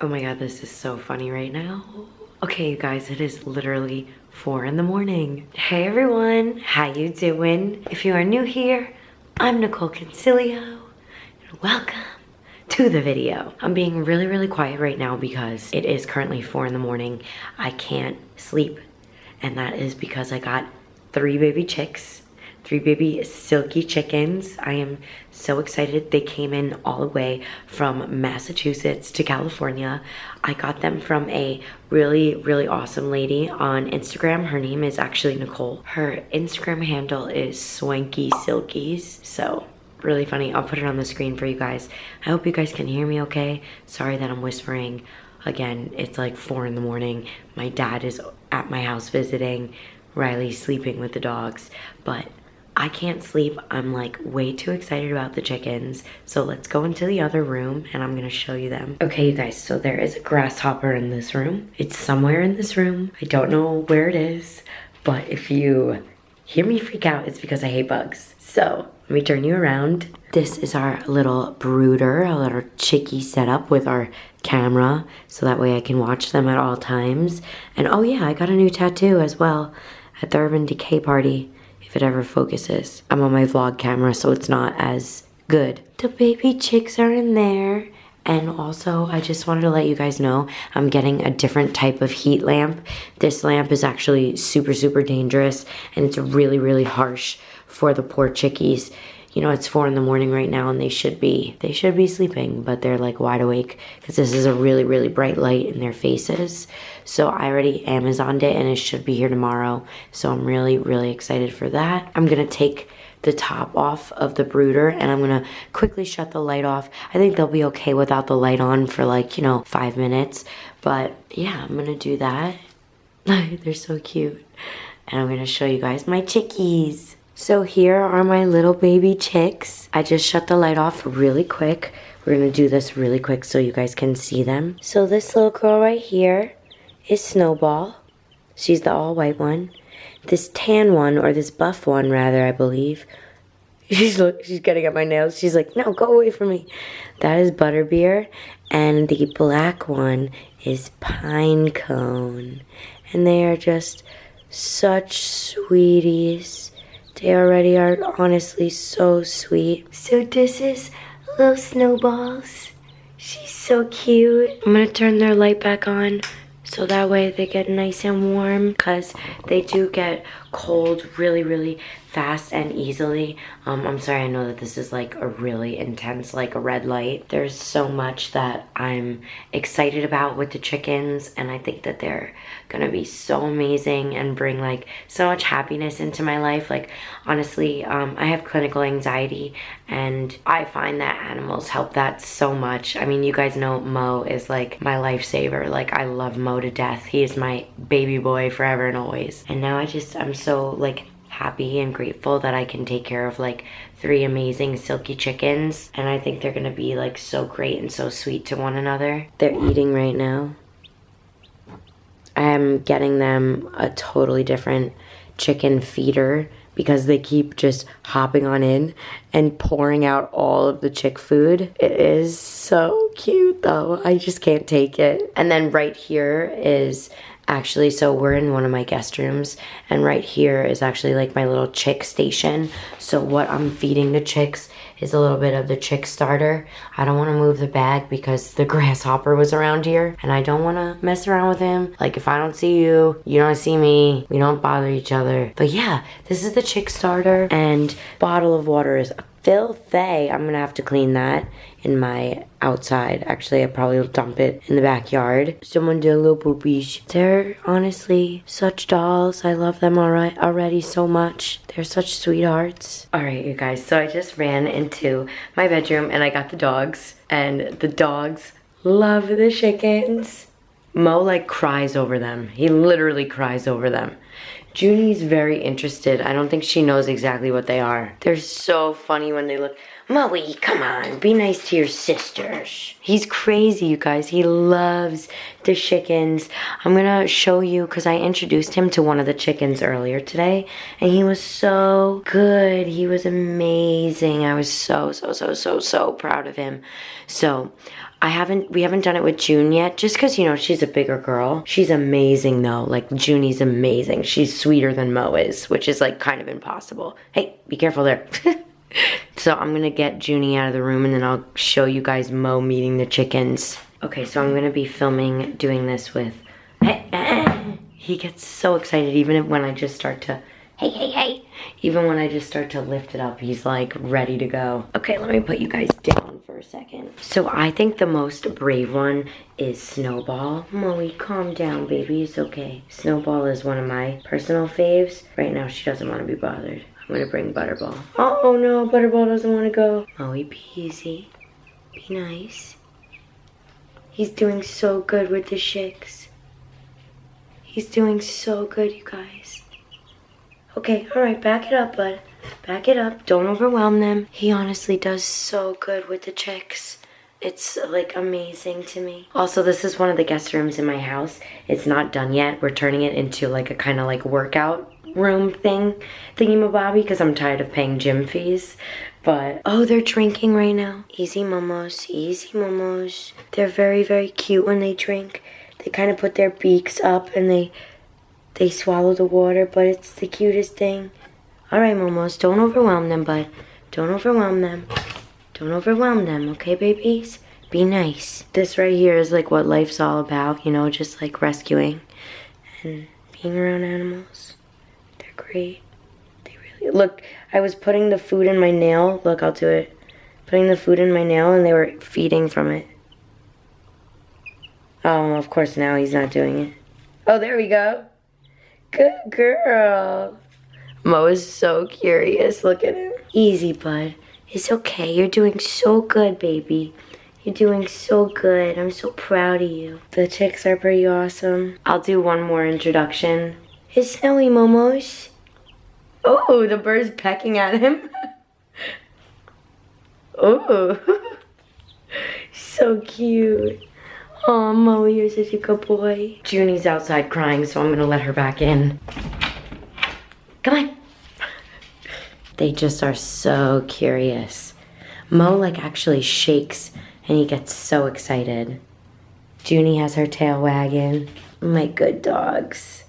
Oh my god, this is so funny right now. Okay, you guys, it is literally 4 in the morning. Hey everyone, how you doing? If you are new here, I'm Nicole Concilio, and welcome to the video. I'm being really quiet right now because it is currently 4 in the morning. I can't sleep, and that is because I got 3 baby chicks. 3 baby Silkie chickens. I am so excited. They came in all the way from Massachusetts to California. I got them from a really awesome lady on Instagram. Her name is actually Nicole. Her Instagram handle is Swanky Silkies. So really funny. I'll put it on the screen for you guys. I hope you guys can hear me okay. Sorry that I'm whispering. Again, it's like 4 in the morning. My dad is at my house visiting. Riley's sleeping with the dogs, but I can't sleep. I'm like way too excited about the chickens. So let's go into the other room and I'm gonna show you them. Okay, you guys, so there is a grasshopper in this room. It's somewhere in this room. I don't know where it is, but if you hear me freak out, it's because I hate bugs. So let me turn you around. This is our little brooder, a little chickie setup with our camera, so that way I can watch them at all times. And oh yeah, I got a new tattoo as well at the Urban Decay party. If it ever focuses. I'm on my vlog camera, so it's not as good. The baby chicks are in there. And also, I just wanted to let you guys know, I'm getting a different type of heat lamp. This lamp is actually super dangerous, and it's really harsh for the poor chickies. You know, it's 4 in the morning right now, and they should be sleeping, but they're like wide awake because this is a really bright light in their faces. So I already Amazoned it, and it should be here tomorrow. So I'm really excited for that. I'm gonna take the top off of the brooder, and I'm gonna quickly shut the light off. I think they'll be okay without the light on for like, you know, 5 minutes. But yeah, I'm gonna do that. They're so cute. And I'm gonna show you guys my chickies. So here are my little baby chicks. I just shut the light off really quick. We're gonna do this really quick so you guys can see them. So this little girl right here is Snowball. She's the all white one. This tan one, or this buff one rather, I believe. She's getting at my nails. She's like, no, go away from me. That is Butterbeer. And the black one is Pinecone. And they are just such sweeties. They already are honestly so sweet. So this is little Snowballs. She's so cute. I'm gonna turn their light back on so that way they get nice and warm, because they do get cold really fast and easily. I'm sorry, I know that this is like a really intense, like a red light. There's so much that I'm excited about with the chickens, and I think that they're gonna be so amazing and bring like so much happiness into my life. Like honestly, I have clinical anxiety, and I find that animals help that so much. I mean, you guys know Mo is like my lifesaver. Like I love Mo to death. He is my baby boy forever and always. And now I'm so like happy and grateful that I can take care of like 3 amazing Silkie chickens, and I think they're gonna be like so great and so sweet to one another. They're eating right now. I am getting them a totally different chicken feeder because they keep just hopping on in and pouring out all of the chick food. It is so cute though. I just can't take it. And then right here is actually, so we're in one of my guest rooms, and right here is actually like my little chick station. So what I'm feeding the chicks is a little bit of the chick starter. I don't want to move the bag because the grasshopper was around here, and I don't want to mess around with him. Like if I don't see you, you don't see me, we don't bother each other. But yeah, this is the chick starter, and bottle of water is filthy. I'm gonna have to clean that in my outside. Actually, I probably will dump it in the backyard. Someone did a little poopies. They're honestly such dolls. I love them already so much. They're such sweethearts. All right, you guys, so I just ran into my bedroom and I got the dogs, and the dogs love the chickens. Mo like cries over them. He literally cries over them. Junie's very interested. I don't think she knows exactly what they are. They're so funny when they look. Moe, come on, be nice to your sisters. He's crazy, you guys. He loves the chickens. I'm gonna show you, because I introduced him to one of the chickens earlier today, and he was so good. He was amazing. I was so proud of him. So, we haven't done it with June yet, just because, you know, she's a bigger girl. She's amazing, though. Like, Junie's amazing. She's sweeter than Mo is, which is, like, kind of impossible. Hey, be careful there. So I'm gonna get Junie out of the room and then I'll show you guys Mo meeting the chickens. Okay, so I'm gonna be filming doing this with, he gets so excited even when I just start to, hey. Even when I just start to lift it up, he's like ready to go. Okay, let me put you guys down for a second. So I think the most brave one is Snowball. Moe, calm down, baby, it's okay. Snowball is one of my personal faves. Right now she doesn't wanna be bothered. I'm gonna bring Butterball. Oh no, Butterball doesn't want to go. Moe, be easy. Be nice. He's doing so good with the chicks. He's doing so good, you guys. Okay, alright, back it up, bud. Back it up. Don't overwhelm them. He honestly does so good with the chicks. It's like amazing to me. Also, this is one of the guest rooms in my house. It's not done yet. We're turning it into like a kind of like workout room thingy-mabobby, because I'm tired of paying gym fees. But oh, they're drinking right now. Easy momos, easy momos. They're very cute when they drink. They kind of put their beaks up and they swallow the water, but it's the cutest thing. All right, momos, don't overwhelm them, bud. Don't overwhelm them. Don't overwhelm them, okay, babies? Be nice. This right here is like what life's all about, you know, just like rescuing and being around animals. Great. They really look. I was putting the food in my nail. Look, I'll do it. Putting the food in my nail and they were feeding from it. Oh, of course now he's not doing it. Oh, there we go. Good girl. Mo is so curious. Look at him. Easy, bud. It's okay. You're doing so good, baby. You're doing so good. I'm so proud of you. The chicks are pretty awesome. I'll do one more introduction. It's Snowy Momos. Oh, the bird's pecking at him. Oh, so cute. Oh, Mo, you're such a good boy. Junie's outside crying, so I'm gonna let her back in. Come on. They just are so curious. Mo like actually shakes and he gets so excited. Junie has her tail wagging. My good dogs.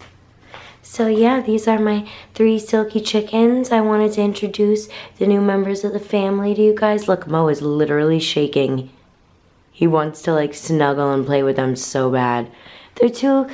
So yeah, these are my 3 Silkie chickens. I wanted to introduce the new members of the family to you guys. Look, Mo is literally shaking. He wants to like snuggle and play with them so bad. They're too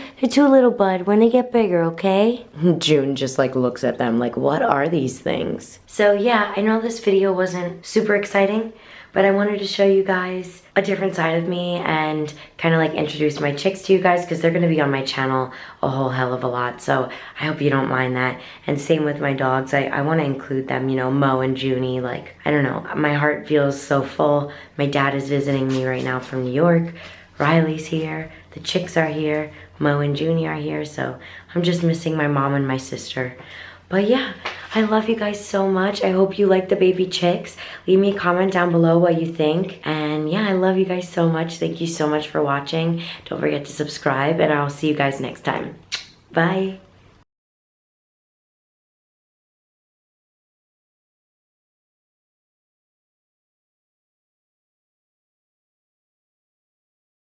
little, bud. When they get bigger, okay? June just like looks at them like, what are these things? So yeah, I know this video wasn't super exciting, but I wanted to show you guys a different side of me and kind of like introduce my chicks to you guys, because they're gonna be on my channel a whole hell of a lot. So I hope you don't mind that. And same with my dogs. I wanna include them, you know, Mo and Junie. Like, I don't know, my heart feels so full. My dad is visiting me right now from New York. Riley's here, the chicks are here, Mo and Junie are here, so I'm just missing my mom and my sister. But yeah, I love you guys so much. I hope you like the baby chicks. Leave me a comment down below what you think. And yeah, I love you guys so much. Thank you so much for watching. Don't forget to subscribe, and I'll see you guys next time. Bye.